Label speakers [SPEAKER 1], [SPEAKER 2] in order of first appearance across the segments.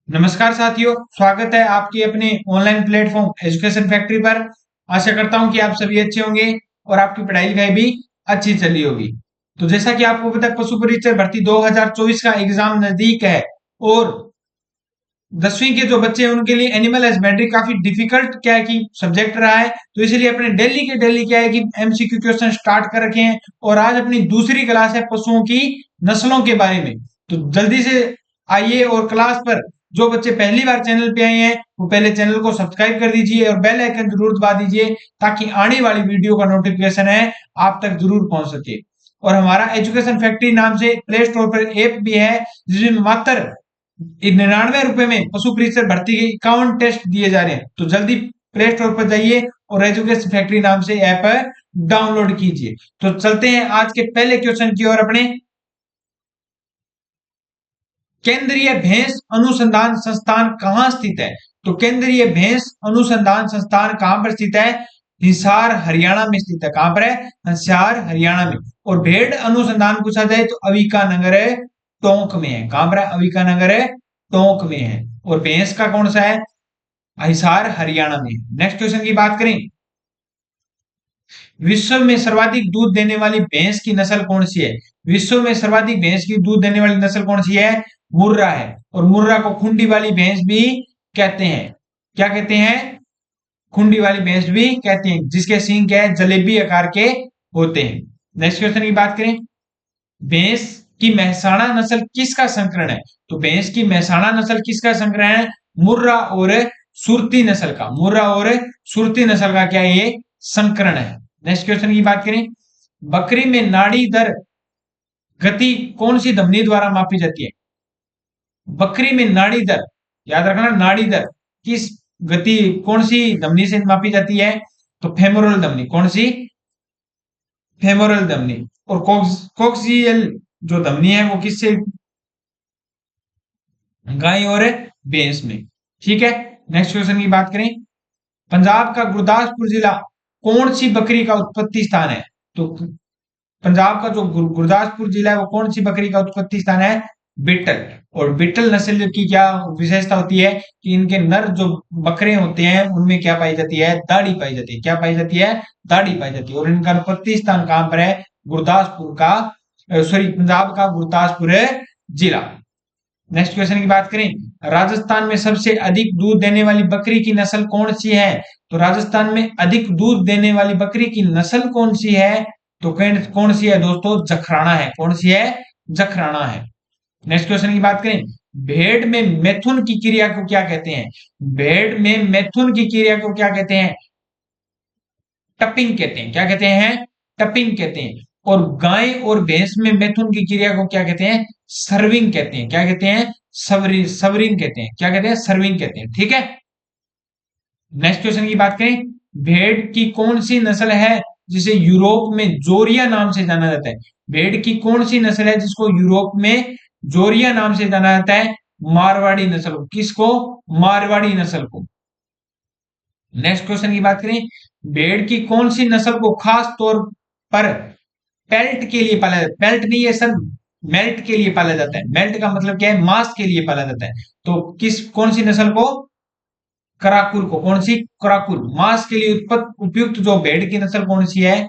[SPEAKER 1] नमस्कार साथियों, स्वागत है आपके अपने ऑनलाइन प्लेटफॉर्म एजुकेशन फैक्ट्री पर। आशा करता हूं कि आप सभी अच्छे होंगे और आपकी पढ़ाई लिखाई भी अच्छी चल रही होगी। तो जैसा कि आपको पता है, पशु परीक्षक भर्ती 2024 का एग्जाम नजदीक है और 10वीं के जो बच्चे हैं उनके लिए एनिमल हस्बेंड्री काफी डिफिकल्ट क्या है कि सब्जेक्ट रहा है। तो इसलिए अपने डेली क्या है कि एमसीक्यू क्वेश्चन स्टार्ट कर रखे हैं और आज अपनी दूसरी क्लास है पशुओं की नस्लों के बारे में। तो जल्दी से आइए और क्लास पर जो बच्चे पहली बार चैनल पे आए हैं वो पहले चैनल को सब्सक्राइब कर दीजिए और बेल आइकन जरूर दबा दीजिए ताकि आने वाली वीडियो का नोटिफिकेशन है आप तक जरूर पहुंच सके। और हमारा एजुकेशन फैक्ट्री नाम से प्ले स्टोर पर ऐप भी है जिसमें मात्र 99 रुपए में पशु परीक्षक भर्ती के 51 टेस्ट दिए जा रहे हैं। तो जल्दी प्ले स्टोर पर जाइए और एजुकेशन फैक्ट्री नाम से ऐप डाउनलोड कीजिए। तो चलते हैं आज के पहले क्वेश्चन की ओर अपने। केंद्रीय भैंस अनुसंधान संस्थान कहां स्थित है? तो केंद्रीय भैंस अनुसंधान संस्थान कहां पर स्थित है? हिसार हरियाणा में स्थित है। कहां पर है? हिसार हरियाणा में। और भेड़ अनुसंधान पूछा जाए तो अविका नगर है, टोंक में है। कहां पर है? अविका नगर है, टोंक में है। और भैंस का कौन सा है? हिसार हरियाणा में। नेक्स्ट क्वेश्चन की बात करें, विश्व में सर्वाधिक दूध देने वाली भैंस की नस्ल कौन सी है? विश्व में सर्वाधिक भैंस की दूध देने वाली नस्ल कौन सी है? मुर्रा है। और मुर्रा को खुंडी वाली भैंस भी कहते हैं। क्या कहते हैं? खुंडी वाली भैंस भी कहते हैं, जिसके सींग क्या है? जलेबी आकार के होते हैं। नेक्स्ट क्वेश्चन की बात करें, भैंस की मेहसाणा नस्ल किसका संकरण है? तो भैंस की मेहसाणा नस्ल किसका संकरण है? मुर्रा और सुरती नस्ल का। मुर्रा और सुरती नस्ल का क्या है? ये संकरण है। नेक्स्ट क्वेश्चन की बात करें, बकरी में नाड़ी दर गति कौन सी धमनी द्वारा मापी जाती है? बकरी में नाड़ी दर, याद रखना, नाड़ी दर किस गति कौन सी धमनी से मापी जाती है? तो फेमोरल धमनी। कौन सी? फेमोरल धमनी। और कोक्सियल जो धमनी है वो किससे? गाय और भैंस में। ठीक है। नेक्स्ट क्वेश्चन की बात करें, पंजाब का गुरदासपुर जिला कौन सी बकरी का उत्पत्ति स्थान है? तो पंजाब का जो गुरदासपुर जिला है वो कौन सी बकरी का उत्पत्ति स्थान है? बिट्टल। और बिट्टल नस्ल की क्या विशेषता होती है कि इनके नर जो बकरे होते हैं उनमें क्या पाई जाती है? दाढ़ी पाई जाती है। क्या पाई जाती है? दाढ़ी पाई जाती है। और इनका उत्पत्ति स्थान कहां पर है? गुरदासपुर का, सॉरी, पंजाब का गुरदासपुर जिला। नेक्स्ट क्वेश्चन की बात करें, राजस्थान में सबसे अधिक दूध देने वाली बकरी की नस्ल कौन सी है? तो राजस्थान में अधिक दूध देने वाली बकरी की नस्ल कौन सी है? तो कौन सी है दोस्तों? जखराना है। कौन सी है? जखराना है। नेक्स्ट क्वेश्चन की बात करें, भेड़ में मैथुन की क्रिया को क्या कहते हैं? भेड़ में मैथुन की क्रिया को क्या कहते हैं? टपिंग कहते हैं। क्या कहते हैं? टपिंग कहते हैं। और गाय और भैंस में मैथुन की क्रिया को क्या कहते हैं? सर्विंग कहते हैं। क्या कहते हैं? सवरिंग कहते हैं। क्या कहते हैं? सर्विंग कहते हैं। ठीक है। नेक्स्ट क्वेश्चन की बात करें, भेड़ की कौन सी नस्ल है जिसे यूरोप में जोरिया नाम से जाना जाता है? भेड़ की कौन सी नस्ल है जिसको यूरोप में जोरिया नाम से जाना जाता है? मारवाड़ी नस्ल को। किसको? मारवाड़ी नस्ल को। नेक्स्ट क्वेश्चन की बात करें, भेड़ की कौन सी नस्ल को खास तौर पर पेल्ट के लिए पाला जाता है? पेल्ट नहीं है सर, मेल्ट के लिए पाला जाता है। मेल्ट का मतलब क्या है? मांस के लिए पाला जाता है। तो कौन सी नस्ल को? कराकुल को। कौन सी? कराकुल। मांस के लिए उपयुक्त जो भेड़ की नस्ल कौन सी है?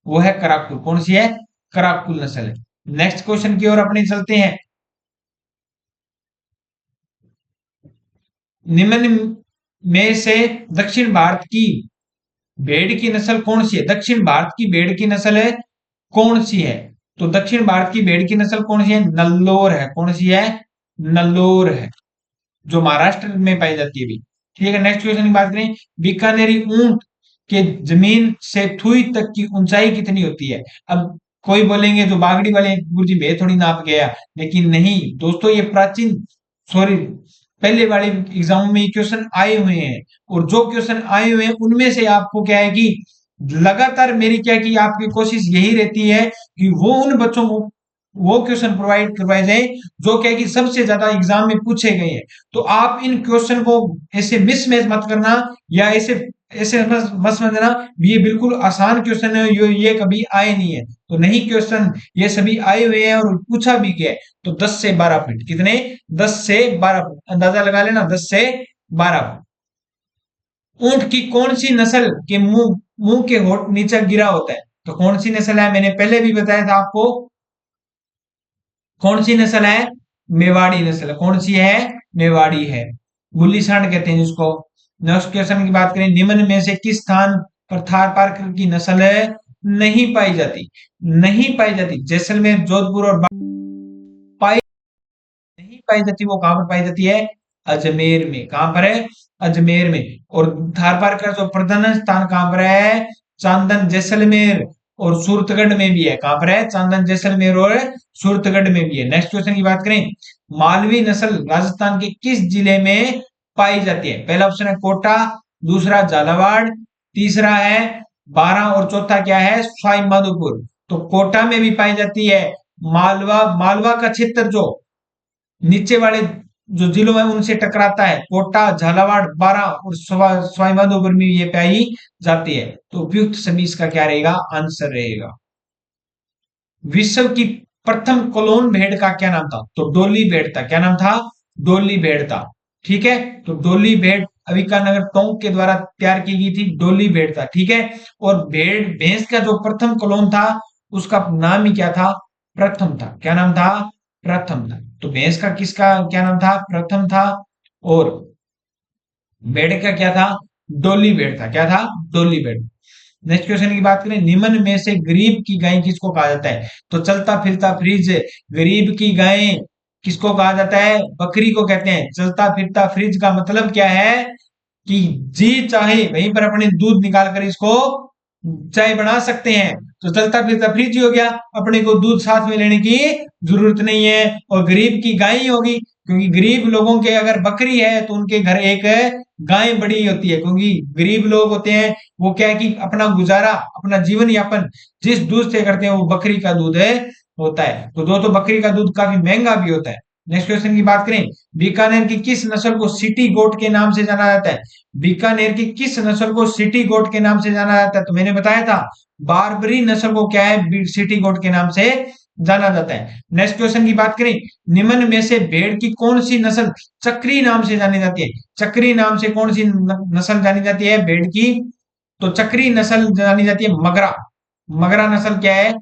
[SPEAKER 1] वो है कराकुल। कौन सी है? कराकुल नस्ल है। नेक्स्ट क्वेश्चन की ओर अपने चलते हैं, निम्न में से दक्षिण भारत की भेड़ की नस्ल कौन सी है? दक्षिण भारत की भेड़ की नस्ल है कौन सी है? तो दक्षिण भारत की भेड़ की नस्ल कौन सी है? नल्लोर है। कौन सी है? नल्लोर है, जो महाराष्ट्र में पाई जाती है भी। ठीक है। नेक्स्ट क्वेश्चन की बात करें, बीकानेरी ऊंट के जमीन से थुई तक की ऊंचाई कितनी होती है? अब कोई बोलेंगे जो बागड़ी वाले गुरुजी भे थोड़ी नाप गया, लेकिन नहीं दोस्तों, ये प्राचीन, सॉरी, पहले वाले एग्जाम में क्वेश्चन आए हुए हैं। और जो क्वेश्चन आए हुए हैं उनमें से आपको क्या है कि लगातार मेरी क्या कि आपकी कोशिश यही रहती है कि वो उन बच्चों को वो क्वेश्चन प्रोवाइड करवाए जाए जो क्या है कि सबसे ज्यादा एग्जाम में पूछे गए हैं। तो आप इन क्वेश्चन को ऐसे मिसमैच मत करना या ऐसे ऐसे मत समझना ये बिल्कुल आसान क्वेश्चन है, ये कभी आए नहीं है, तो नहीं क्वेश्चन ये सभी आए हुए हैं और पूछा भी गया है। तो 10 से 12 फीट, कितने? 10 से 12 फीट, अंदाजा लगा लेना, 10 से 12 फीट। ऊंट की कौन सी नस्ल के मुंह मुंह के होठ नीचे गिरा होता है? तो कौन सी नस्ल है? मैंने पहले भी बताया था आपको, कौन सी नस्ल है? मेवाड़ी नस्ल। कौन सी है? मेवाड़ी है। गुल्ली सांड कहते हैं जिसको। नेक्स्ट क्वेश्चन की बात करें, निम्न में से किस स्थान पर थार पारकर की नस्ल नहीं पाई जाती? नहीं पाई जाती, जैसलमेर, जोधपुर और पाई नहीं पाई जाती, वो कहां पर पाई जाती है? अजमेर में। कहां पर है? अजमेर में। और थारपार का जो प्रधान स्थान कहां पर है? चांदन, जैसलमेर और सूरतगढ़ में भी है। कहां पर है? चांदन, जैसलमेर और सूरतगढ़ में भी है। नेक्स्ट क्वेश्चन की बात करें, मालवी नस्ल राजस्थान के किस जिले में पाई जाती है? पहला ऑप्शन है कोटा, दूसरा झालावाड़, तीसरा है बारां और चौथा क्या है? सवाई माधोपुर। तो कोटा में भी पाई जाती है। मालवा, मालवा का क्षेत्र जो नीचे वाले जो जिलों में उनसे टकराता है, कोटा, झालावाड़, बारां और सवाई माधोपुर में ये पाई जाती है। तो उपयुक्त सभी इसका क्या रहेगा? आंसर रहेगा। विश्व की प्रथम क्लोन भेड़ का क्या नाम था? तो डोली भेड़ था। क्या नाम था? डोली भेड़ था। ठीक है, तो डोली भेड़ अविकानगर टोंक के द्वारा तैयार की गई थी, डोली भेड़ था। ठीक है, और भेड़ भैंस का जो प्रथम क्लोन था उसका नाम ही क्या था? प्रथम था। क्या नाम था? प्रथम था। तो भैंस का किसका क्या नाम था? प्रथम था। और भेड़ का क्या था? डोली भेड़ था। क्या था? डोली भेड़। नेक्स्ट क्वेश्चन की बात करें, निम्न में से गरीब की गाय किसको कहा जाता है? तो चलता फिरता फ्रिज, गरीब की गाय किसको कहा जाता है? बकरी को कहते हैं। चलता फिरता फ्रिज का मतलब क्या है कि जी चाहे वहीं पर अपने दूध निकाल कर इसको चाय बना सकते हैं। तो चलता फिरता फ्रिज ही हो गया, अपने को दूध साथ में लेने की जरूरत नहीं है। और गरीब की गाय ही होगी, क्योंकि गरीब लोगों के अगर बकरी है तो उनके घर एक गाय बड़ी होती है, क्योंकि गरीब लोग होते हैं वो क्या है कि अपना गुजारा, अपना जीवन यापन जिस दूध से करते हैं वो बकरी का दूध है होता है। तो दोस्तों बकरी का दूध काफी महंगा भी होता है। नेक्स्ट क्वेश्चन की बात करें, बीकानेर की किस नस्ल को सिटी गोट के नाम से जाना जाता है? बीकानेर की किस नस्ल को सिटी गोट के नाम से जाना जाता है? तो मैंने बताया था बारबरी नस्ल को क्या है? सिटी गोट के नाम से जाना जाता है। नेक्स्ट क्वेश्चन की बात करें, निम्न में से भेड़ की कौन सी नस्ल चक्री नाम से जानी जाती है? चक्री नाम से कौन सी नस्ल जानी जाती है भेड़ की? तो चक्री नस्ल जानी जाती है मगरा। मगरा नस्ल क्या है?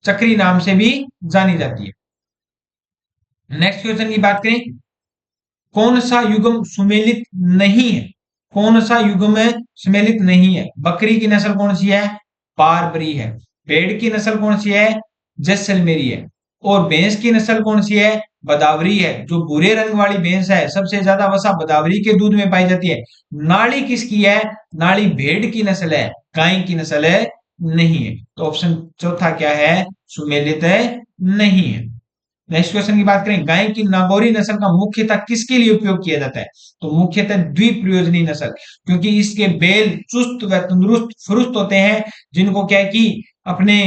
[SPEAKER 1] चक्री नाम से भी जानी जाती है। नेक्स्ट क्वेश्चन की बात करें, कौन सा युग्म सुमेलित नहीं है? कौन सा युग्म सुमेलित नहीं है? बकरी की नस्ल कौन सी है? बारबरी है। भेड़ की नस्ल कौन सी है? जैसलमेरी है। और भैंस की नस्ल कौन सी है? बदावरी है। जो भूरे रंग वाली भैंस है सबसे ज्यादा वसा बदावरी के दूध में पाई जाती है। नाड़ी किसकी है? नाड़ी भेड़ की नस्ल है, गाय की नस्ल है नहीं है। तो ऑप्शन चौथा क्या है? सुमेलित है नहीं है। नेक्स्ट क्वेश्चन की बात करें, गाय की नागौरी नस्ल का मुख्यतः किसके लिए उपयोग किया जाता है? तो मुख्यतः द्विप्रयोजनी नस्ल, क्योंकि इसके बैल चुस्त व तंदुरुस्त फुरुस्त होते हैं, जिनको क्या है कि अपने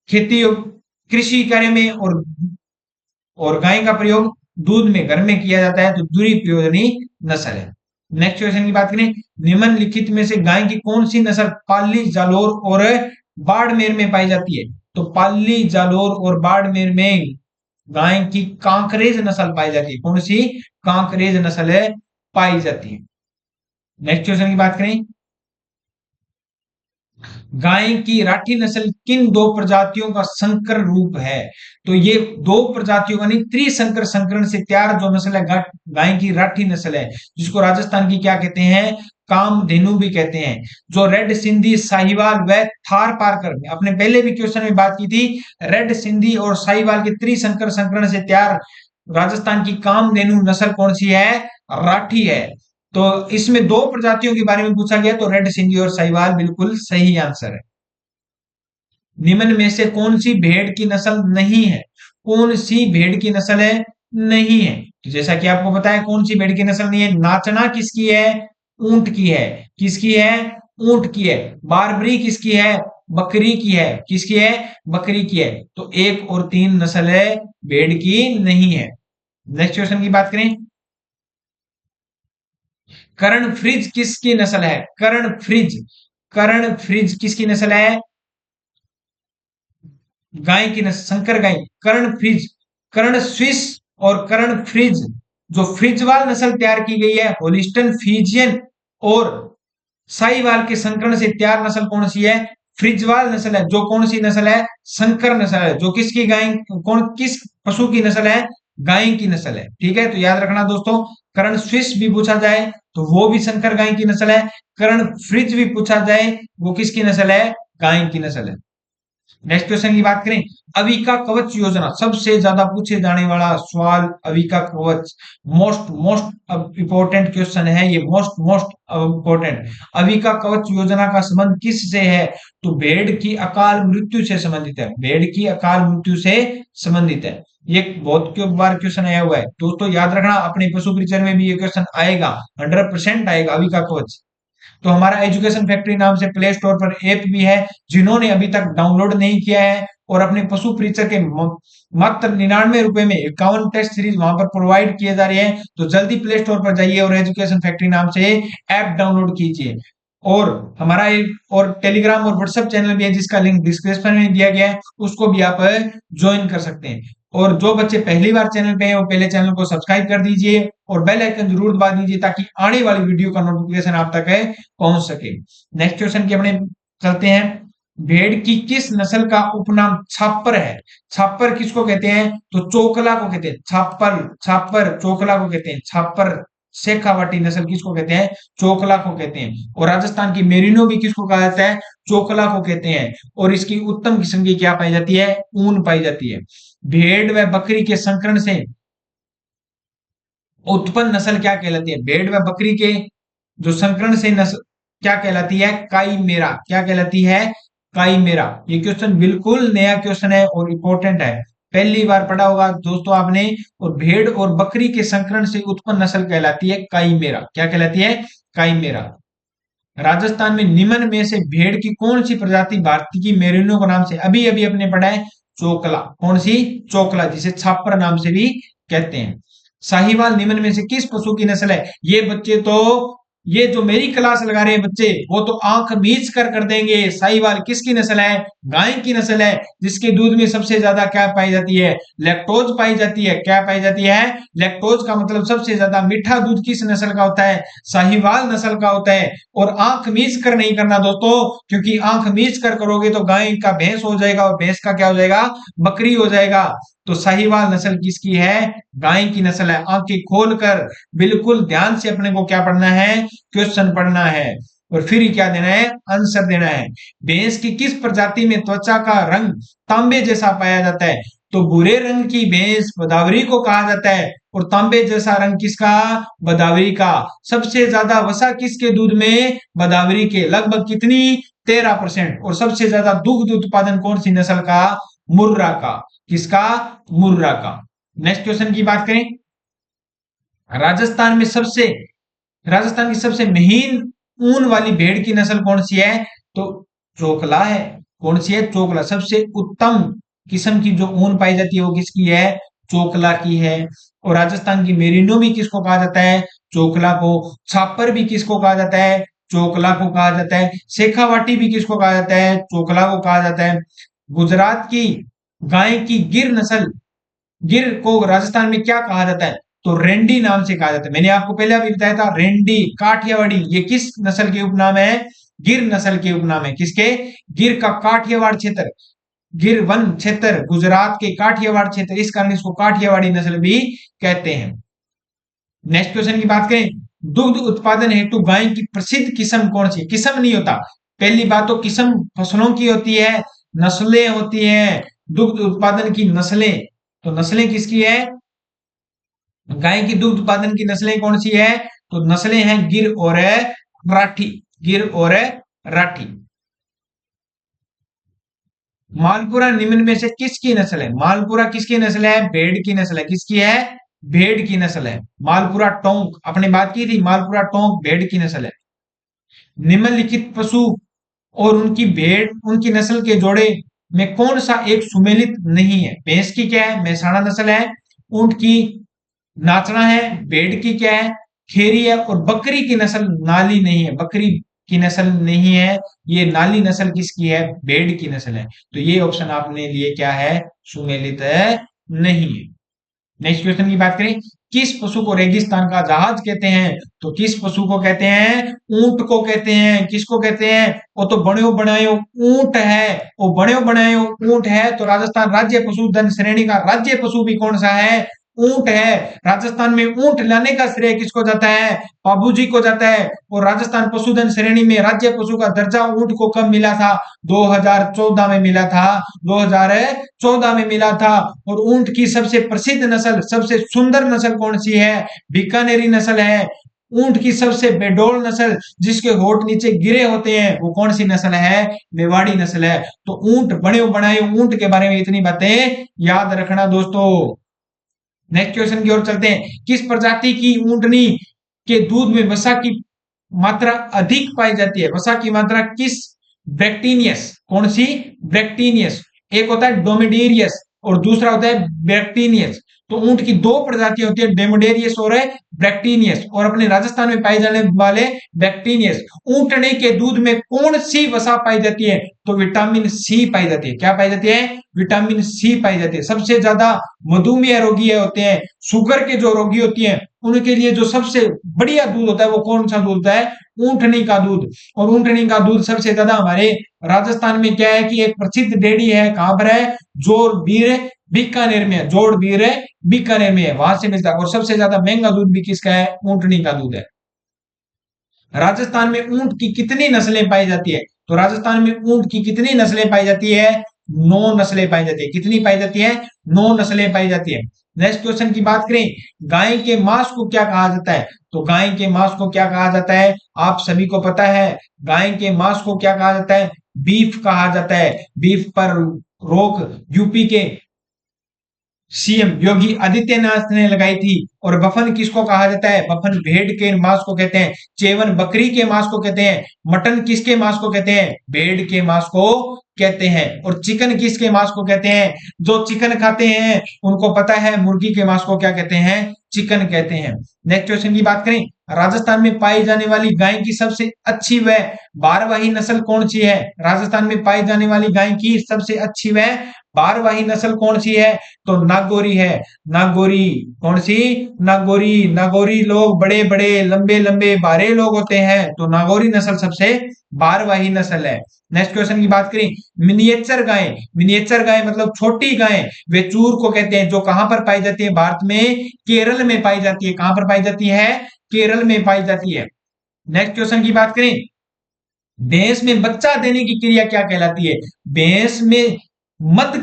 [SPEAKER 1] खेती और कृषि कार्य में और गाय का प्रयोग दूध में घर में किया जाता है, तो द्विप्रयोजनी नस्ल है। नेक्स्ट क्वेश्चन की बात करें, निम्नलिखित में से गाय की कौन सी नस्ल पाली, जालोर और बाड़मेर में पाई जाती है? तो पाली, जालोर और बाड़मेर में गाय की कांकरेज नस्ल पाई जाती है। कौन सी? कांकरेज नस्ल है पाई जाती है। नेक्स्ट क्वेश्चन की बात करें, गाय की राठी नस्ल किन दो प्रजातियों का संकर रूप है? तो ये दो प्रजातियों का नहीं, त्रिसंकर संकरण से तैयार जो नस्ल है गाय की राठी नस्ल है, जिसको राजस्थान की क्या कहते हैं? कामधेनु भी कहते हैं। जो रेड सिंधी, साहिवाल व थार पारकर में अपने पहले भी क्वेश्चन में बात की थी, रेड सिंधी और साहिवाल के त्रिसंकर संकरण से तैयार राजस्थान की कामधेनु नस्ल कौन सी है? राठी है। तो इसमें दो प्रजातियों के बारे में पूछा गया, तो रेड सिंधी और साहिवाल बिल्कुल सही आंसर है। निम्न में से कौन सी भेड़ की नस्ल नहीं है? कौन सी भेड़ की नस्ल है? नहीं है। तो जैसा कि आपको बताया कौन सी भेड़ की नस्ल नहीं है, नाचना किसकी है? ऊंट की है। किसकी है? ऊंट की है। बारबरी किसकी है? बकरी की है। किसकी है? बकरी की है। तो 1 और 3 नस्ल है भेड़ की नहीं है। नेक्स्ट क्वेश्चन की बात करें, कर्ण फ्रिज किसकी नस्ल है? कर्ण फ्रिज किसकी नस्ल है? गाय की नस्ल, संकर गाय। कर्ण फ्रिज, कर्ण स्विस और कर्ण फ्रिज, जो फ्रिजवाल नस्ल तैयार की गई है, होलिस्टन फ्रीजियन और साहिवाल के संकरण से तैयार नस्ल कौन सी है? फ्रिजवाल नस्ल है। जो कौन सी नस्ल है? संकर नस्ल है। जो किसकी गाय, कौन किस पशु की नस्ल है? गाय की नस्ल है। ठीक है, तो याद रखना दोस्तों, कर्ण स्विस भी पूछा जाए तो वो भी संकर गाय की नस्ल है। कर्ण फ्रिज भी पूछा जाए, वो किसकी नस्ल है? गाय की नस्ल है। नेक्स्ट क्वेश्चन की बात करें, अविका कवच योजना, सबसे ज्यादा पूछे जाने वाला सवाल, अविका कवच, मोस्ट मोस्ट इंपॉर्टेंट क्वेश्चन है ये, मोस्ट मोस्ट इंपॉर्टेंट। अविका कवच योजना का संबंध किस से है? तो भेड़ की अकाल मृत्यु से संबंधित है। भेड़ की अकाल मृत्यु से संबंधित है। ये बहुत बार क्वेश्चन आया हुआ है दोस्तों, याद रखना, अपने पशु परिचय में भी ये क्वेश्चन आएगा, 100% आएगा अविका कवच। तो हमारा एजुकेशन फैक्ट्री नाम से प्ले स्टोर पर ऐप भी है, जिन्होंने अभी तक डाउनलोड नहीं किया है और अपने पशु परिचय के मात्र 99 रुपए में 51 टेस्ट सीरीज वहां पर प्रोवाइड किए जा रहे हैं, तो जल्दी प्ले स्टोर पर जाइए और एजुकेशन फैक्ट्री नाम से ऐप डाउनलोड कीजिए। और हमारा एक और टेलीग्राम और व्हाट्सएप चैनल भी है, जिसका लिंक डिस्क्रिप्शन में दिया गया है, उसको भी आप ज्वाइन कर सकते हैं। और जो बच्चे पहली बार चैनल पे हैं, वो पहले चैनल को सब्सक्राइब कर दीजिए और बेल आइकन जरूर दबा दीजिए, ताकि आने वाली वीडियो का नोटिफिकेशन आप तक पहुंच सके। नेक्स्ट क्वेश्चन की अपने चलते हैं, भेड़ की किस नस्ल का उपनाम छापर है? छापर किसको कहते हैं? तो चोकला को कहते हैं। छापर, छापर चोकला को कहते हैं। छापर शेखावाटी नस्ल किसको कहते हैं? चोकला को कहते हैं। और राजस्थान की मेरिनो भी किसको कहा जाता है? चोकला को कहते हैं। और इसकी उत्तम किस्म की क्या पाई जाती है? ऊन पाई जाती है। भेड़ व बकरी के संकरण से उत्पन्न नस्ल क्या कहलाती है? भेड़ व बकरी के जो संकरण से नस्ल क्या कहलाती है? काईमेरा। क्या कहलाती है? काईमेरा। ये क्वेश्चन बिल्कुल नया क्वेश्चन है और इंपॉर्टेंट है, पहली बार पढ़ा होगा दोस्तों आपने। और भेड़ और बकरी के संकरण से उत्पन्न नस्ल कहलाती है काईमेरा। क्या कहलाती है? काईमेरा। राजस्थान में निम्न में से भेड़ की कौन सी प्रजाति भारतीय की मेरिनो के नाम से अभी अभी अपने पढ़ा है? चोकला। कौन सी? चोकला, जिसे छापर नाम से भी कहते हैं। साहिवाल निम्न में से किस पशु की नस्ल है? ये बच्चे तो, ये जो मेरी क्लास लगा रहे हैं बच्चे, वो तो आंख मीच कर देंगे। साहिवाल किसकी नस्ल है? गाय की नस्ल है, जिसके दूध में सबसे ज्यादा क्या पाई जाती है? लैक्टोज पाई जाती है। क्या पाई जाती है? लैक्टोज का मतलब सबसे ज्यादा मीठा दूध किस नस्ल का होता है? साहिवाल नस्ल का होता है। और आंख मीच कर नहीं करना दोस्तों, क्योंकि आंख मीच कर करोगे तो गाय का भैंस हो जाएगा और भैंस का क्या हो जाएगा? बकरी हो जाएगा। तो साहिवाल नस्ल किसकी है? गाय की नस्ल है। आंखें खोलकर बिल्कुल ध्यान से अपने को क्या पढ़ना है? क्वेश्चन पढ़ना है और फिर क्या देना है? आंसर देना है। भैंस की किस प्रजाति में त्वचा का रंग तांबे जैसा पाया जाता है? तो भूरे रंग की भैंस बदावरी को कहा जाता है। और तांबे जैसा रंग किसका? बदावरी का। सबसे ज्यादा वसा किसके दूध में? बदावरी के। लगभग कितनी? 13%। और सबसे ज्यादा दुग्ध उत्पादन कौन सी नस्ल का? मुर्रा का। किसका? मुर्रा का। नेक्स्ट क्वेश्चन की बात करें, राजस्थान में सबसे राजस्थान की सबसे महीन ऊन वाली भेड़ की नस्ल कौन सी है? तो चोकला है। कौन सी है? चोकला। सबसे उत्तम किस्म की जो ऊन पाई जाती है वो किसकी है? चोकला की है। और राजस्थान की मेरिनो भी किसको कहा जाता है? चोकला को। छापर भी किसको कहा जाता है? चोकला को कहा जाता है। शेखावाटी भी किसको कहा जाता है? चोकला को कहा जाता है। गुजरात की गाय की गिर नस्ल, गिर को राजस्थान में क्या कहा जाता है? तो रेंडी नाम से कहा जाता है। मैंने आपको पहले अभी बताया था, रेंडी, काठियावाड़ी, ये किस नस्ल के उपनाम है? गिर नस्ल के उपनाम है। किसके? गिर का काठियावाड़ क्षेत्र, गिर वन क्षेत्र, गुजरात के काठियावाड़ क्षेत्र, इस कारण इसको काठियावाड़ी नस्ल भी कहते हैं। नेक्स्ट क्वेश्चन की बात करें, दुग्ध उत्पादन हेतु गाय की प्रसिद्ध किस्म कौन सी? किस्म नहीं होता, पहली बात तो किस्म फसलों की होती है, नस्लें होती हैं। दुग्ध उत्पादन की नस्लें, तो नस्लें किसकी है? गाय की दुग्ध उत्पादन की नस्लें कौन सी है? तो नस्लें हैं गिर और राठी। गिर और राठी। मालपुरा निम्न में से किसकी नस्ल है? मालपुरा किसकी नस्ल है? भेड़ की नस्ल है। किसकी है? भेड़ की नस्ल है। मालपुरा टोंक, अपने बात की थी, मालपुरा टोंक भेड़ की नस्ल है। निम्नलिखित पशु और उनकी भेड़, उनकी नस्ल के जोड़े में कौन सा एक सुमेलित नहीं है? भैंस की क्या है? मेहसाणा नस्ल है। ऊंट की नाचना है। भेड़ की क्या है? खेरी है, और बकरी की नस्ल नाली नहीं है, बकरी की नस्ल नहीं है। ये नाली नस्ल किसकी है? भेड़ की नस्ल है। तो ये ऑप्शन आपने लिए क्या है? सुमेलित नहीं है। नेक्स्ट क्वेश्चन की बात करें, किस पशु को रेगिस्तान का जहाज कहते हैं? तो किस पशु को कहते हैं? ऊंट को कहते हैं। किसको कहते हैं? वो तो बण्यो बनायो ऊंट है। वो बण्यो बनायो ऊंट है, तो राजस्थान राज्य पशुधन श्रेणी का राज्य पशु भी कौन सा है? ऊंट है। राजस्थान में ऊंट लाने का श्रेय किसको जाता है? बाबूजी को जाता है। और राजस्थान पशुधन श्रेणी में राज्य पशु का दर्जा ऊंट को कब मिला था? 2014 में मिला था। 2014 में मिला था। और ऊंट की सबसे प्रसिद्ध नस्ल, सबसे सुंदर नस्ल कौन सी है? बीकानेरी नस्ल है। ऊंट की सबसे बेडौल नस्ल, जिसके होठ नीचे गिरे होते हैं, वो कौन सी नस्ल है? मेवाड़ी नस्ल है। तो ऊंट बने बनाए ऊंट के बारे में इतनी बातें याद रखना दोस्तों। नेक्स्ट क्वेश्चन की ओर चलते हैं, किस प्रजाति की ऊंटनी के दूध में वसा की मात्रा अधिक पाई जाती है? वसा की मात्रा किस ब्रैक्टीनियस, कौन सी? ब्रैक्टीनियस। एक होता है डोमिडेरियस और दूसरा होता है ब्रैक्टीनियस। तो ऊंट की दो प्रजातियां होती है, डेमोडेरियस और ब्रैक्टीनियस, और अपने राजस्थान में पाए जाने वाले ब्रैक्टीनियस। ऊंटने के दूध में कौन सी वसा पाई जाती है? तो विटामिन सी पाई जाती है। क्या पाई जाती है? विटामिन सी पाई जाती है। सबसे ज्यादा मधुमेह रोगी होते हैं, शुगर के जो रोगी होती हैं, उनके लिए जो सबसे बढ़िया दूध होता है वो कौन सा दूध होता है? ऊंटनी का दूध। और ऊंटनी का दूध सबसे ज्यादा हमारे राजस्थान में क्या है कि एक प्रसिद्ध डेयरी है, कहां पर है? जोड़बीर बीकानेर में है। जोड़बीर बीकानेर में है, वहां से मिलता है। और सबसे ज्यादा महंगा दूध भी किसका है? ऊंटनी का दूध है। राजस्थान में ऊंट की कितनी नस्लें पाई जाती है? तो राजस्थान में ऊंट की कितनी नस्लें पाई जाती है? 9 नस्लें पाई जाती है। कितनी पाई जाती है? 9 नस्लें पाई जाती है। नेक्स्ट क्वेश्चन की बात करें, गाय के मांस को क्या कहा जाता है? तो गाय के मांस को क्या कहा जाता है? आप सभी को पता है, गाय के मांस को क्या कहा जाता है? बीफ कहा जाता है। बीफ पर रोक यूपी के सीएम योगी आदित्यनाथ ने लगाई थी। और बफन किसको कहा जाता है? बफन भेड़ के मांस को कहते हैं। चेवन बकरी के मांस को कहते हैं। मटन किसके मांस को कहते हैं? भेड़ के मांस को कहते हैं। और चिकन किसके मांस को कहते हैं? जो चिकन खाते हैं उनको पता है मुर्गी के मांस को क्या कहते हैं? चिकन कहते हैं। नेक्स्ट क्वेश्चन की बात करें, राजस्थान में पाई जाने वाली गाय की सबसे अच्छी व भारवाही नस्ल कौन सी है? राजस्थान में पाई जाने वाली गाय की सबसे अच्छी व भारवाही नस्ल कौन सी है? तो नागौरी है। नागौरी। कौन सी? नागौरी। नागौरी लोग बड़े बड़े लंबे लंबे भारे लोग होते हैं, तो नागौरी नस्ल सबसे भारवाही नस्ल है। नेक्स्ट क्वेश्चन की बात करें, मिनिएचर गाय। मिनिएचर गाय मतलब छोटी गाय, वे चूर को कहते हैं, जो कहां पर पाई जाती है? भारत में केरल में पाई जाती है। कहां पर पाई जाती है? केरल में पाई जाती है। नेक्स्ट क्वेश्चन की बात करें, भैंस में बच्चा देने की क्रिया क्या कहलाती है? भैंस में मध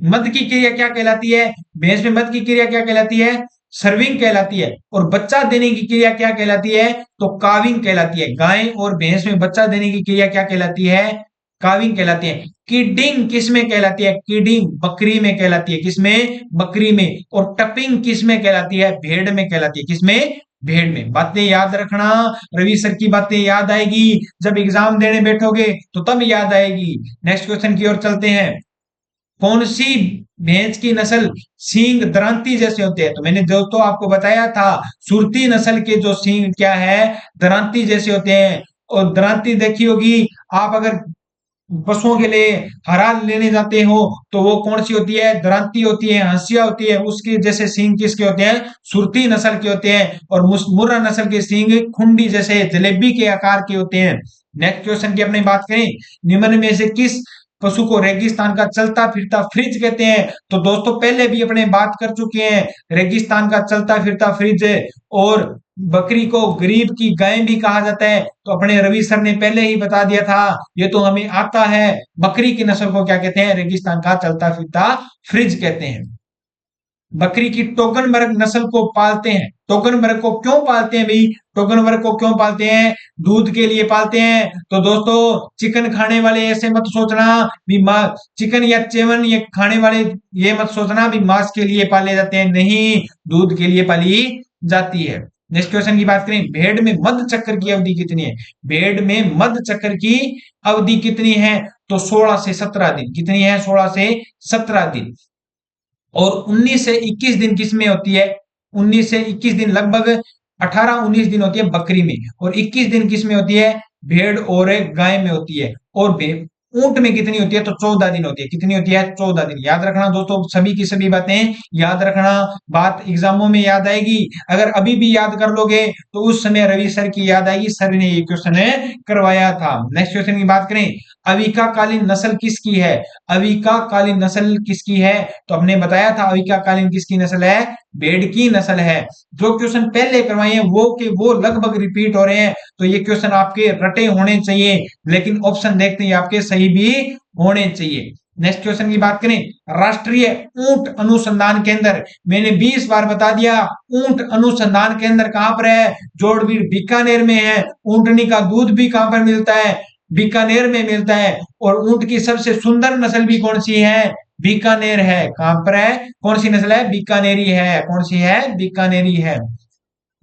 [SPEAKER 1] मध की क्रिया क्या कहलाती है? भैंस में मध की क्रिया क्या कहलाती है? सर्विंग कहलाती है। और बच्चा देने की क्रिया क्या कहलाती है? तो काविंग कहलाती है। गाय और भैंस में बच्चा देने की क्रिया क्या कहलाती है? काविंग कहलाती है। किडिंग किसमें कहलाती है? किडिंग बकरी में कहलाती है। किसमें? बकरी में। और टपिंग किसमें कहलाती है? भेड़ में कहलाती है। किसमें? भेड़ में। बातें याद रखना, रवि सर की बातें याद आएगी जब एग्जाम देने बैठोगे तो तब याद आएगी। नेक्स्ट क्वेश्चन की ओर चलते हैं, कौन सी भैंस की नस्ल सींग दरांती जैसे होते हैं? तो मैंने दोस्तों आपको बताया था, सुरती नस्ल के जो सींग क्या है? दरांती जैसे होते हैं। और दरांती देखी होगी आप, अगर पशुओं के लिए हरा लेने जाते हो तो वो कौन सी होती है? दरांती होती है, हंसिया होती है। उसके जैसे सींग किसके होते हैं? सुरती नस्ल के होते हैं। और मुर्रा नस्ल के सींग खुंडी जैसे जलेबी के आकार के होते हैं। नेक्स्ट क्वेश्चन की अपनी बात करें, निम्न में से किस पशु को रेगिस्तान का चलता फिरता फ्रिज कहते हैं? तो दोस्तों पहले भी अपने बात कर चुके हैं, रेगिस्तान का चलता फिरता फ्रिज। और बकरी को गरीब की गाय भी कहा जाता है, तो अपने रवि सर ने पहले ही बता दिया था, ये तो हमें आता है। बकरी की नस्ल को क्या कहते हैं? रेगिस्तान का चलता फिरता फ्रिज कहते हैं। बकरी की टोकनबर्ग नस्ल को पालते हैं। टोकनबर्ग को क्यों पालते हैं भाई? टोकनबर्ग को क्यों पालते हैं? दूध के लिए पालते हैं। तो दोस्तों चिकन खाने वाले ऐसे मत सोचना भी चिकन या चेवन ये खाने वाले ये मत सोचना भी मांस के लिए पाले जाते हैं, नहीं, दूध के लिए पाली जाती है। नेक्स्ट क्वेश्चन की बात करें, भेड़ में मध चक्र की अवधि कितनी है? भेड़ में मध चक्र की अवधि कितनी है? तो 16 से 17 दिन। कितनी है? 16 से 17 दिन। और 19 से 21 दिन किसमें होती है? 19 से 21 दिन, लगभग 18-19 दिन होती है बकरी में, और 21 दिन किस में होती है, भेड़ और गाय में होती है। और ऊंट में कितनी होती है, तो 14 दिन होती है। कितनी होती है, 14 दिन। याद रखना दोस्तों, सभी की सभी बातें याद रखना, बात एग्जामों में याद आएगी। अगर अभी भी याद कर लोगे तो उस समय रवि सर की याद आएगी, सर ने ये क्वेश्चन करवाया था। नेक्स्ट क्वेश्चन की बात करें, अविका कालीन नस्ल किसकी है, अविका कालीन नस्ल किसकी है, तो हमने बताया था अविका कालीन किसकी नस्ल है, भेड़ की नस्ल है। जो क्वेश्चन पहले करवाए हैं वो के वो लगभग रिपीट हो रहे हैं, तो ये क्वेश्चन आपके रटे होने चाहिए, लेकिन ऑप्शन देखते ही आपके सही भी होने चाहिए। नेक्स्ट क्वेश्चन की बात करें, राष्ट्रीय ऊंट अनुसंधान केंद्र, मैंने 20 बार बता दिया, ऊंट अनुसंधान केंद्र कहां पर है, जोड़बीड़ बीकानेर में है। ऊंटनी का दूध भी कहां पर मिलता है, बीकानेर में मिलता है। और ऊंट की सबसे सुंदर नस्ल भी कौन सी है, बीकानेर है। कहां पर है, कौन सी नस्ल है, बीकानेरी है। कौन सी है, बीकानेरी है।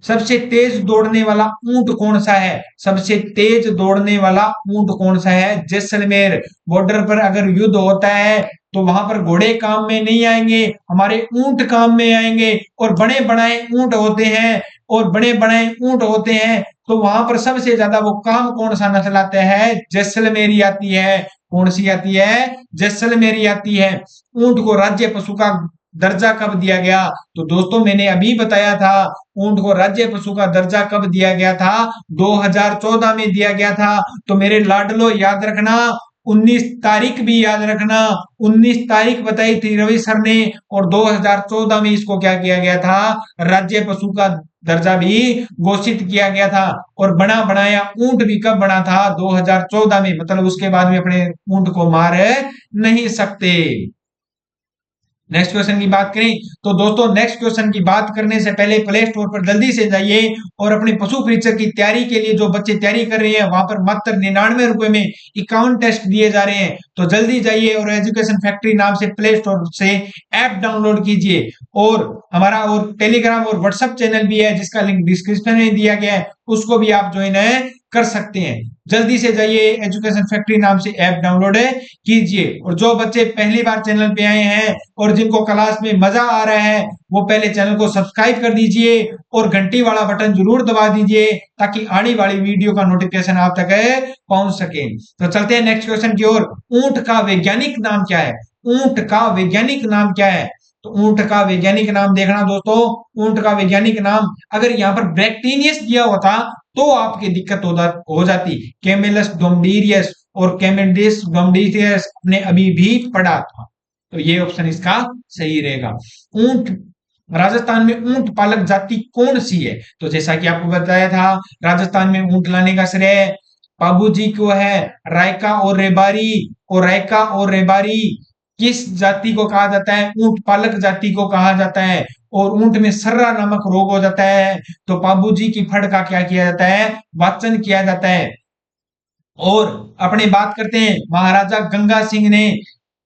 [SPEAKER 1] सबसे तेज दौड़ने वाला ऊंट कौन सा है, सबसे तेज दौड़ने वाला ऊंट कौन सा है, जैसलमेर। बॉर्डर पर अगर युद्ध होता है तो वहां पर घोड़े काम में नहीं आएंगे, हमारे ऊंट काम में आएंगे। और बड़े बड़े ऊंट होते हैं, और बड़े बड़े ऊंट होते हैं, तो वहां पर सबसे ज्यादा वो काम कौन सा नस्ल आता है, जैसलमेरी आती है। कौन सी आती है, जैसलमेरी आती है। ऊंट को राज्य पशु का दर्जा कब दिया गया, तो दोस्तों मैंने अभी बताया था, ऊंट को राज्य पशु का दर्जा कब दिया गया था, 2014 में दिया गया था। तो मेरे लाडलो याद रखना, 19 तारीख भी याद रखना, 19 तारीख बताई थी रवि सर ने, और 2014 में इसको क्या किया गया था, राज्य पशु का दर्जा भी घोषित किया गया था। और बना बनाया ऊंट भी कब बना था, 2014 में, मतलब उसके बाद में अपने ऊंट को मार नहीं सकते। नेक्स्ट क्वेश्चन की बात करें तो दोस्तों, नेक्स्ट क्वेश्चन की बात करने से पहले प्ले स्टोर पर जल्दी से जाइए और अपने पशु परीक्षक की तैयारी के लिए जो बच्चे तैयारी कर रहे हैं, वहां पर मात्र 99 रुपए में 51 टेस्ट दिए जा रहे हैं। तो जल्दी जाइए और एजुकेशन फैक्ट्री नाम से प्ले स्टोर से ऐप डाउनलोड कीजिए। और हमारा और टेलीग्राम और व्हाट्सएप चैनल भी है, जिसका लिंक डिस्क्रिप्शन में दिया गया है, उसको भी आप ज्वाइन कर सकते हैं। जल्दी से जाइए, एजुकेशन फैक्ट्री नाम से ऐप डाउनलोड कीजिए। और जो बच्चे पहली बार चैनल पे आए हैं और जिनको क्लास में मजा आ रहा है, वो पहले चैनल को सब्सक्राइब कर दीजिए और घंटी वाला बटन जरूर दबा दीजिए, ताकि आने वाली वीडियो का नोटिफिकेशन आप तक पहुंच सके। तो चलते हैं नेक्स्ट क्वेश्चन की ओर। ऊंट का वैज्ञानिक नाम क्या है, ऊंट का वैज्ञानिक नाम क्या है, तो ऊंट का वैज्ञानिक नाम देखना दोस्तों, ऊंट का वैज्ञानिक नाम अगर यहाँ पर ब्रैक्टीनियस दिया होता तो आपकी दिक्कत हो जाती। कैमेलस डोमडीरियस और कैमेडिस डोमडीरियस ने अभी भी पढ़ा था, तो ये ऑप्शन इसका सही रहेगा। ऊंट, राजस्थान में ऊंट पालक जाति कौन सी है, तो जैसा कि आपको बताया था, राजस्थान में ऊंट लाने का श्रेय बाबूजी को है। रायका और रेबारी, और रायका और रेबारी किस जाति को कहा जाता है, ऊंट पालक जाति को कहा जाता है। और ऊंट में सर्रा नामक रोग हो जाता है, तो बाबूजी की फड़ का क्या किया जाता है, वाचन किया जाता है। और अपने बात करते हैं, महाराजा गंगा सिंह ने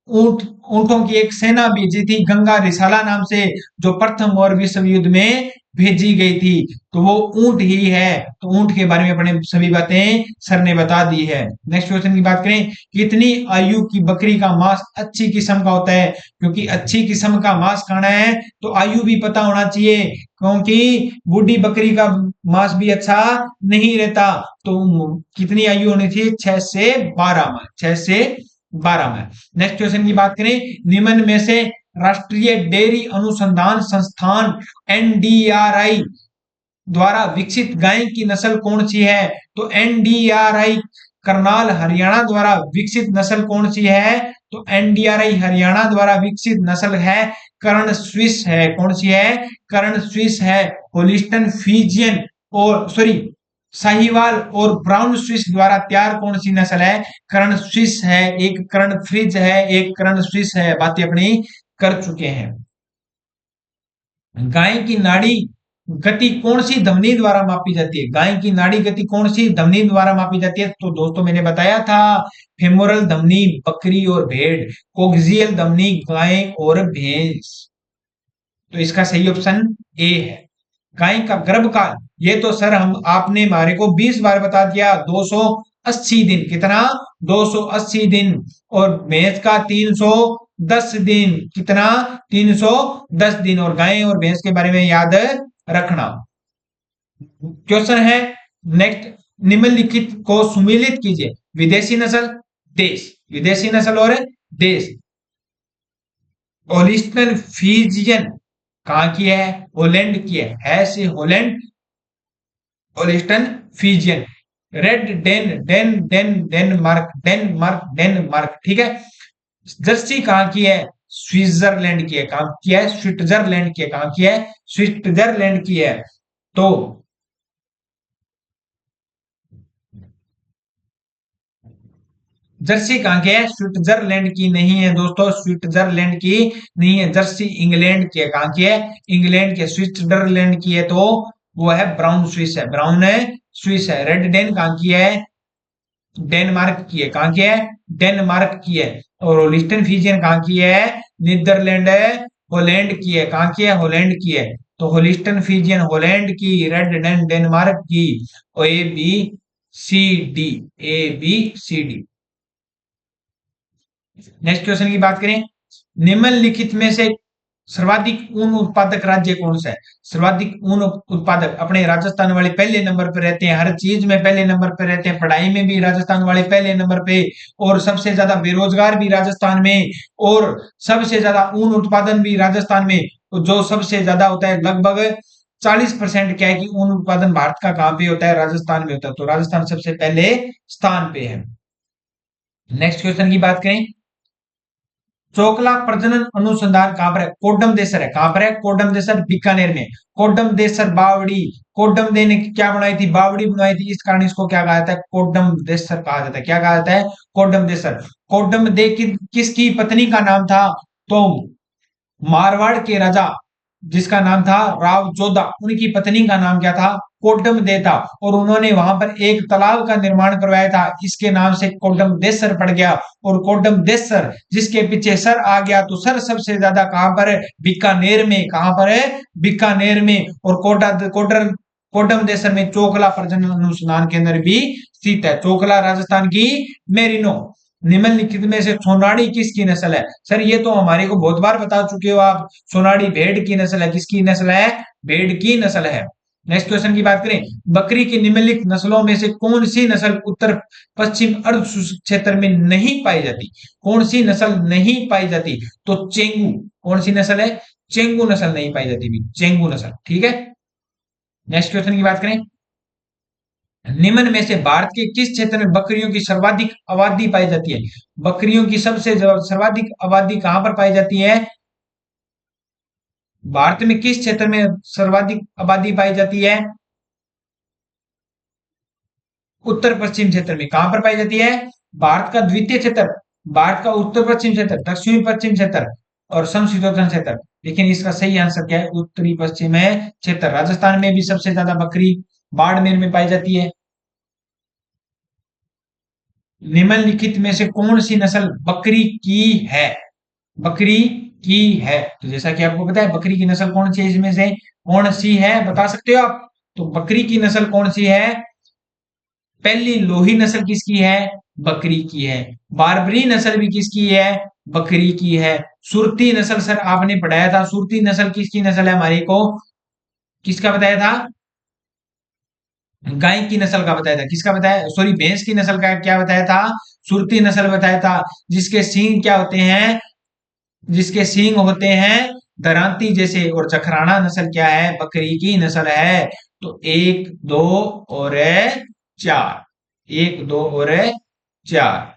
[SPEAKER 1] ऊंट ऊंटों की एक सेना भेजी थी गंगा रिसाला नाम से, जो प्रथम और विश्व युद्ध में भेजी गई थी, तो वो ऊंट ही है। तो ऊंट के बारे में अपने सभी बातें सर ने बता दी है। नेक्स्ट क्वेश्चन की बात करें, कितनी आयु की बकरी का मांस अच्छी किस्म का होता है, क्योंकि अच्छी किस्म का मांस खाना है तो आयु भी पता होना चाहिए, क्योंकि बूढ़ी बकरी का मांस भी अच्छा नहीं रहता। तो कितनी आयु होनी चाहिए, 6 से 12 माह, 6 से 12 में। नेक्स्ट क्वेश्चन की बात करें, निम्न में से राष्ट्रीय डेयरी अनुसंधान संस्थान एनडीआरआई द्वारा विकसित गाय की नस्ल कौन सी है, तो एनडीआरआई करनाल हरियाणा द्वारा विकसित नस्ल कौन सी है, तो एनडीआरआई हरियाणा द्वारा विकसित नस्ल है कर्ण स्विस है। कौन सी है, कर्ण स्विस है। होलिस्टन फ्रीजियन और सॉरी साहिवाल और ब्राउन स्विस द्वारा तैयार कौन सी नस्ल है, कर्ण स्विस है। एक कर्ण फ्रिज है, एक कर्ण स्विस है, बातें अपनी कर चुके हैं। गाय की नाड़ी गति कौन सी धमनी द्वारा मापी जाती है, गाय की नाड़ी गति कौन सी धमनी द्वारा मापी जाती है, तो दोस्तों मैंने बताया था, फेमोरल धमनी बकरी और भेड़, कोक्सियल धमनी गाय और भैंस। तो इसका सही ऑप्शन ए है। गाय का गर्भकाल, ये तो सर हम आपने हमारे को 20 बार बता दिया, 280 दिन। कितना, 280 दिन। और भैंस का 310 दिन, कितना? 310 दिन। और गाय और भैंस के बारे में याद रखना। क्वेश्चन है नेक्स्ट, निम्नलिखित को सुमेलित कीजिए। विदेशी नस्ल, देश, विदेशी नस्ल और देश। ओलिस्टन फीजियन कहां की है? हॉलैंड की है से हॉलैंड, ओलिस्टन Friesian. Red Dane, Denmark, Denmark, ठीक है। जर्सी कहां की है? स्विट्जरलैंड की है। कहां की है? स्विट्जरलैंड की है। कहां की है? स्विट्जरलैंड की है। तो जर्सी कहां की है? स्विट्जरलैंड की नहीं है दोस्तों, स्विट्जरलैंड की नहीं है। जर्सी इंग्लैंड की है। कहां की है? इंग्लैंड की। स्विट्जरलैंड की है तो वो है ब्राउन स्विस है, ब्राउन है स्विस है। रेड डेन कहां की है? डेनमार्क की है। कहां की है? डेनमार्क की है। और होलिस्टन फीजियन कहां की है? नीदरलैंड है, हॉलैंड की है। कहां की है? हॉलैंड की है। तो होलिस्टन फीजियन हॉलैंड की, रेड डेन डेनमार्क की। और A B C D, A B C D. Next question की बात करें, निम्नलिखित में से सर्वाधिक ऊन उत्पादक राज्य कौन सा है? सर्वाधिक ऊन उत्पादक अपने राजस्थान वाले पहले नंबर पर रहते हैं, हर चीज में पहले नंबर पर रहते हैं, पढ़ाई में भी राजस्थान वाले पहले नंबर पे, और सबसे ज्यादा बेरोजगार भी राजस्थान में, और सबसे ज्यादा ऊन उत्पादन भी राजस्थान में। तो जो सबसे ज्यादा होता है लगभग 40% क्या है कि ऊन उत्पादन भारत का कहां पे होता है? राजस्थान में होता है। तो राजस्थान सबसे पहले स्थान पे है। नेक्स्ट क्वेश्चन की बात करें, चोकला प्रजनन अनुसंधान कहां पर है? कोडम देसर है। कहां पर है? कोडम देसर, बीकानेर में। कोडम देसर बावड़ी, कोडम दे ने क्या बनाई थी? बावड़ी बनाई थी, इस कारण इसको क्या कहा जाता है? कोडम देसर कहा जाता है। क्या कहा जाता है? कोडम देसर। कोडम दे किसकी पत्नी का नाम था? तो मारवाड़ के राजा जिसका नाम था राव जोधा, उनकी पत्नी का नाम क्या था? कोडम दे था। और उन्होंने वहां पर एक तालाब का निर्माण करवाया था, इसके नाम से कोडम देसर पड़ गया। और कोडम देसर जिसके पीछे सर आ गया, तो सर सबसे ज्यादा कहां पर है? बीकानेर में। कहां पर है? बीकानेर में। और कोडम देसर में चोकला प्रजनन अनुसंधान केंद्र भी स्थित है। चोकला राजस्थान की मेरिनो। निम्नलिखित में से सोनाड़ी किसकी नस्ल है? सर ये तो हमारे को बहुत बार बता चुके हो आप। सोनाड़ी भेड़ की नस्ल है। किसकी नस्ल है? भेड़ की नस्ल है। नेक्स्ट क्वेश्चन की बात करें, बकरी की निम्नलिखित नस्लों में से कौन सी नस्ल उत्तर पश्चिम अर्ध शुष्क क्षेत्र में नहीं पाई जाती? कौन सी नस्ल नहीं पाई जाती? तो चेंगू। कौन सी नस्ल है? चेंगू नस्ल नहीं पाई जाती भी, चेंगू नस्ल, ठीक है। नेक्स्ट क्वेश्चन की बात करें, निम्न में से भारत के किस क्षेत्र में बकरियों की सर्वाधिक आबादी पाई जाती है? बकरियों की सबसे सर्वाधिक आबादी कहां पर पाई जाती है? भारत में किस क्षेत्र में सर्वाधिक आबादी पाई जाती है? उत्तर पश्चिम क्षेत्र में। कहां पर पाई जाती है? भारत का द्वितीय क्षेत्र, भारत का उत्तर पश्चिम क्षेत्र, दक्षिणी पश्चिम क्षेत्र और समशीतोष्ण क्षेत्र। लेकिन इसका सही आंसर क्या है? उत्तरी पश्चिम है क्षेत्र। राजस्थान में भी सबसे ज्यादा बकरी बाड़मेर में पाई जाती है। निम्नलिखित में से कौन सी नस्ल बकरी की है? बकरी की है। तो जैसा कि आपको पता है बकरी की नस्ल कौन सी है, इसमें से कौन सी है बता सकते हो आप? तो बकरी की नस्ल कौन सी है? पहली लोही नस्ल किसकी है? बकरी की है। बारबरी नस्ल भी किसकी है? बकरी की है। सुरती नस्ल सर आपने पढ़ाया था, सुरती नस्ल किसकी नस्ल है हमारे को? किसका बताया था? गाय की नस्ल का बताया था। किसका बताया? सॉरी, भैंस की नस्ल का क्या बताया था? सुरती नस्ल बताया था। जिसके सींग क्या होते हैं? जिसके सींग होते हैं दरांती जैसे। और जखराना नस्ल क्या है? बकरी की नस्ल है। तो एक, दो और चार, एक, दो और चार।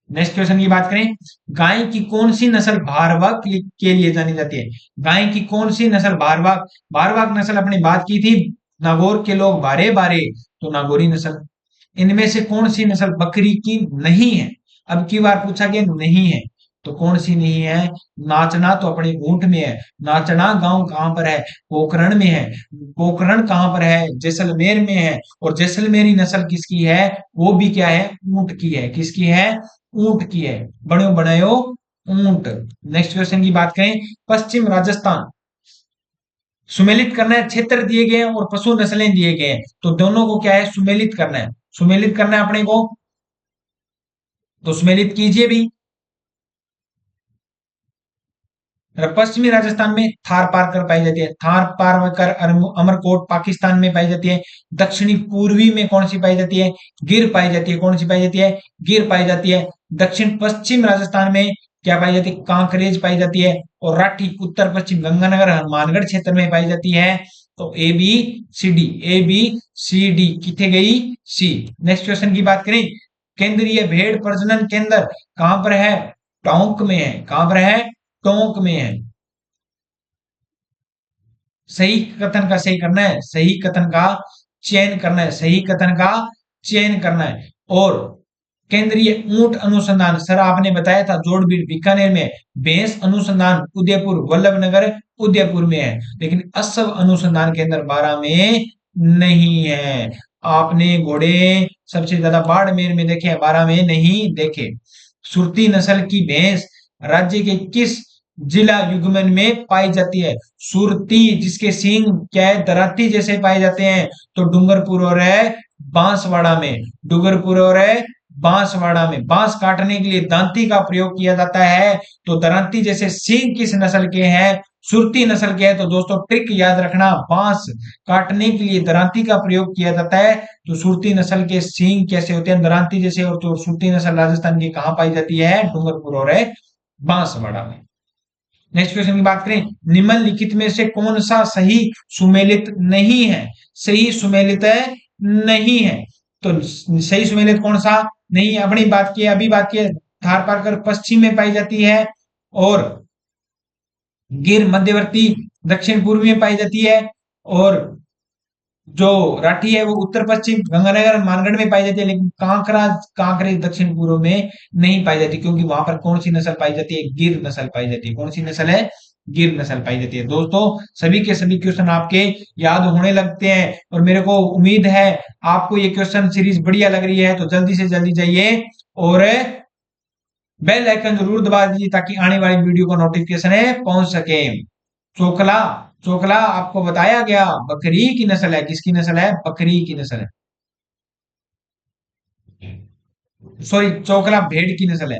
[SPEAKER 1] नेक्स्ट क्वेश्चन की बात करें, गाय की कौन सी नस्ल भारवाक के लिए जानी जाती है? गाय की कौन सी नस्ल भारवाक, भारवाक नस्ल अपने बात की थी, नागौर के लोग बारे बारे, तो नागौरी नस्ल। इनमें से कौन सी नस्ल बकरी की नहीं है? अब की बार पूछा गया नहीं है, तो कौन सी नहीं है? नाचना तो अपने ऊंट में है। नाचना गांव कहां पर है? पोखरण में है। पोखरण कहां पर है? जैसलमेर में है। और जैसलमेरी नस्ल किसकी है? वो भी क्या है? ऊंट की है। किसकी है? ऊंट की है। बड़ो बनायो ऊंट। नेक्स्ट क्वेश्चन की बात करें, पश्चिम राजस्थान सुमेलित करना है, क्षेत्र दिए गए हैं और पशु नस्लें दिए गए हैं, तो दोनों को क्या है? सुमेलित करना है। सुमेलित करना है अपने को, तो सुमेलित कीजिए भी। पश्चिमी राजस्थान में थार पारकर पाई जाती है, थार पारकर अमरकोट पाकिस्तान में पाई जाती है। दक्षिणी पूर्वी में कौन सी पाई जाती है? गिर पाई जाती है। कौन सी पाई जाती है? गिर पाई जाती है। दक्षिण पश्चिम राजस्थान में क्या पाई जाती है? कांकरेज पाई जाती है। और राठी उत्तर पश्चिम गंगानगर हनुमानगढ़ क्षेत्र में पाई जाती है। तो A B C D, A B C D किथे गई? सी। नेक्स्ट क्वेश्चन की बात करें, केंद्रीय भेड़ प्रजनन केंद्र कहां पर है? टोंक में है। कहां पर है? टोंक में है। सही कथन का सही करना है, सही कथन का चयन करना है, सही कथन का चयन करना है। और केंद्रीय ऊंट अनुसंधान, सर आपने बताया था जोड़बीड़ बीकानेर में, भैंस अनुसंधान उदयपुर वल्लभनगर उदयपुर में है, लेकिन असव अनुसंधान केंद्र बारह में नहीं है। आपने घोड़े सबसे ज्यादा बाड़मेर में देखे हैं, बारह में नहीं देखे। सुरती नस्ल की भैंस राज्य के किस जिला युग्मन में पाई जाती है? सुरती जिसके सींग क्या है? दराती जैसे पाए जाते हैं, तो डूंगरपुर और है बांसवाड़ा में, डूंगरपुर और है बांसवाड़ा में। बांस काटने के लिए दांती का प्रयोग किया जाता है, तो दरांती जैसे सींग किस नस्ल के हैं? सुरती नस्ल के हैं। तो दोस्तों ट्रिक याद रखना, बांस काटने के लिए दरांती का प्रयोग किया जाता है, तो सुरती नस्ल के सींग कैसे होते हैं? दरांती जैसे। और तो सुरती नस्ल राजस्थान की कहां पाई जाती है? डूंगरपुर और है बांसवाड़ा में। नेक्स्ट क्वेश्चन की बात करें, निम्नलिखित में से कौन सा सही सुमेलित नहीं है? सही सुमेलित नहीं है, तो सही सुमेलित कौन सा नहीं है? अपनी बात की अभी बात की, थार पारकर पश्चिम में पाई जाती है, और गिर मध्यवर्ती दक्षिण पूर्व में पाई जाती है, और जो राठी है वो उत्तर पश्चिम गंगानगर मानगढ़ में पाई जाती है, लेकिन कांकरा कांकरे दक्षिण पूर्व में नहीं पाई जाती, क्योंकि वहां पर कौन सी नस्ल पाई जाती है? गिर नस्ल पाई जाती है। कौन सी नस्ल है? गिर नस्ल पाई जाती है। दोस्तों सभी के सभी क्वेश्चन आपके याद होने लगते हैं, और मेरे को उम्मीद है आपको ये क्वेश्चन सीरीज बढ़िया लग रही है, तो जल्दी से जल्दी जाइए और बेल आइकन जरूर दबा दीजिए, ताकि आने वाली वीडियो को नोटिफिकेशन पहुंच सके। चोकला, चोकला आपको बताया गया बकरी की नस्ल है। किसकी नस्ल है? बकरी की नस्ल है। सॉरी, चोकला भेड़ की नस्ल है।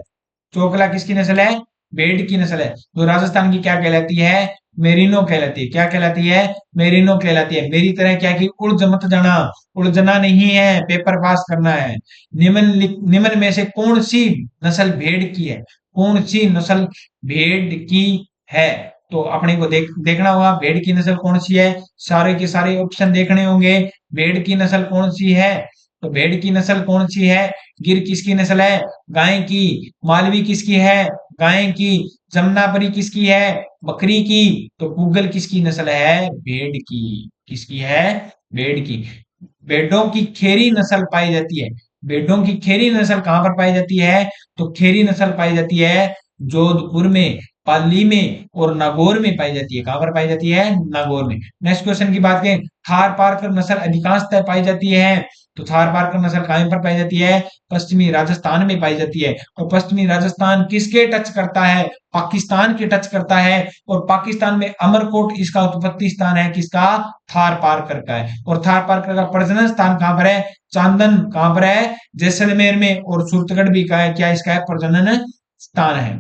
[SPEAKER 1] चोकला किसकी नस्ल है? भेड़ की नस्ल है। तो राजस्थान की क्या कहलाती है? मेरिनो कहलाती है। क्या कहलाती है? मेरिनो कहलाती है। मेरी तरह क्या की उड़ मत जाना, उड़जना नहीं है, पेपर पास करना है। निम्न में से कौन सी नस्ल भेड़ की है? कौन सी नस्ल भेड़ की है? तो अपने को देखना होगा भेड़ की नस्ल कौन सी है। सारे के सारे ऑप्शन देखने होंगे। भेड़ की नस्ल कौन सी है? तो भेड़ की नस्ल कौन सी है? गिर किसकी नस्ल है? गाय की। मालवी किसकी है? गाय की। जमुनापरी किसकी है? बकरी की। तो पूगल किसकी नस्ल है? भेड़ की। किसकी है? भेड़ की। भेड़ों की खेरी नस्ल पाई जाती है। भेड़ों की खेरी नस्ल कहां पर पाई जाती है? तो खेरी नस्ल पाई जाती है जोधपुर में, पाली में और नागौर में पाई जाती है। कहां पर पाई जाती है? नागौर में। नेक्स्ट क्वेश्चन की बात करें, थार पारकर नस्ल अधिकांशतः पाई जाती है, तो थार पारकर नस्ल कहां पर पाई जाती है? पश्चिमी राजस्थान में पाई जाती है। और पश्चिमी राजस्थान किसके टच करता है? पाकिस्तान के टच करता है, और पाकिस्तान में अमरकोट इसका उत्पत्ति स्थान है। किसका? थार पारकर का है। और थार पारकर का प्रजनन स्थान कहां पर है? चांदन कहां पर है? जैसलमेर में। और सूरतगढ़ भी का है, क्या इसका है? प्रजनन स्थान है।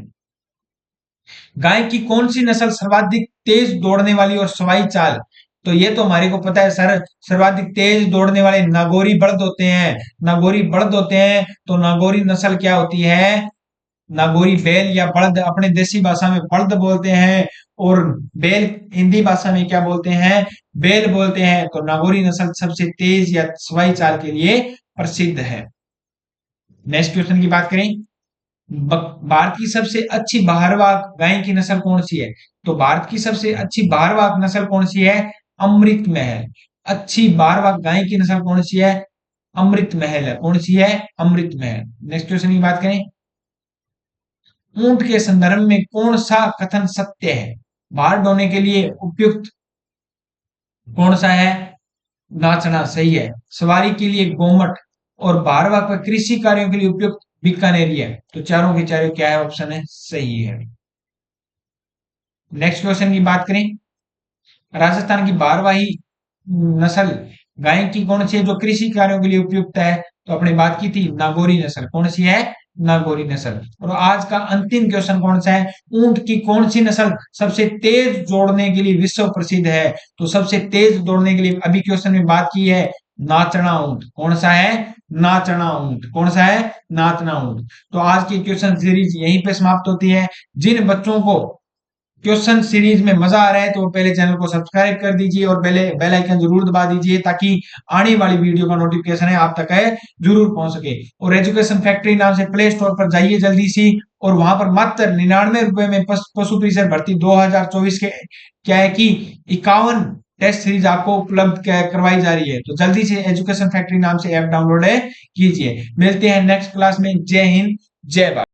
[SPEAKER 1] गाय की कौन सी नस्ल सर्वाधिक तेज दौड़ने वाली और सवाई चाल? तो ये तो हमारे को पता है सर, सर्वाधिक तेज दौड़ने वाले नागौरी बड़द होते हैं। नागौरी बड़द होते हैं, तो नागौरी नस्ल क्या होती है? नागौरी बैल या बड़द, अपने देसी भाषा में बड़द बोलते हैं, और बैल हिंदी भाषा में क्या बोलते हैं? बैल बोलते हैं। तो नागौरी नस्ल सबसे तेज या सवाई चाल के लिए प्रसिद्ध है। नेक्स्ट क्वेश्चन की बात करें, भारत की सबसे अच्छी बहारवाग गाय की नस्ल कौन सी है? तो भारत की सबसे अच्छी बहारवाग नस्ल कौन सी है? अमृत महल। अच्छी बहारवाग गाय की नस्ल कौन सी है? अमृत महल है। कौन सी है? अमृत महल। नेक्स्ट क्वेश्चन की बात करें, ऊंट के संदर्भ में कौन सा कथन सत्य है? भार ढोने के लिए उपयुक्त कौन सा है? नाचना सही है। सवारी के लिए गोमट, और भारवाहक पर कृषि कार्यों के लिए उपयुक्त बीकानेरी है। तो चारों के चारों क्या है? ऑप्शन है सही है। नेक्स्ट क्वेश्चन की बात करें, राजस्थान की भारवाही नस्ल गाय की कौन सी है जो कृषि कार्यों के लिए उपयुक्त है? तो अपने बात की थी नागौरी नस्ल। कौन सी है? नागौरी नस्ल। और आज का अंतिम क्वेश्चन कौन सा है? ऊंट की कौन सी नस्ल सबसे तेज दौड़ने के लिए विश्व प्रसिद्ध है? तो सबसे तेज दौड़ने के लिए अभी क्वेश्चन में बात की है नाचना ऊंट। कौन सा है? नाचना ऊंट। कौन सा है? नाचना ऊंट। तो आज की क्वेश्चन सीरीज यहीं पे समाप्त होती है। जिन बच्चों को क्वेश्चन सीरीज में मजा आ रहा है तो पहले चैनल को सब्सक्राइब कर दीजिए और बेल आइकन जरूर दबा दीजिए, ताकि आने वाली वीडियो का नोटिफिकेशन है आप तक है जरूर पहुंच सके। और एजुकेशन फैक्ट्री नाम से प्ले स्टोर पर जाइए जल्दी सी, और वहां पर मात्र 99 रुपए में पशु टीचर भर्ती 2024 के क्या है कि 51 टेस्ट सीरीज आपको उपलब्ध करवाई जा रही है। तो जल्दी से एजुकेशन फैक्ट्री नाम से ऐप डाउनलोड कीजिए। मिलते हैं नेक्स्ट क्लास में। जय हिंद, जय भारत।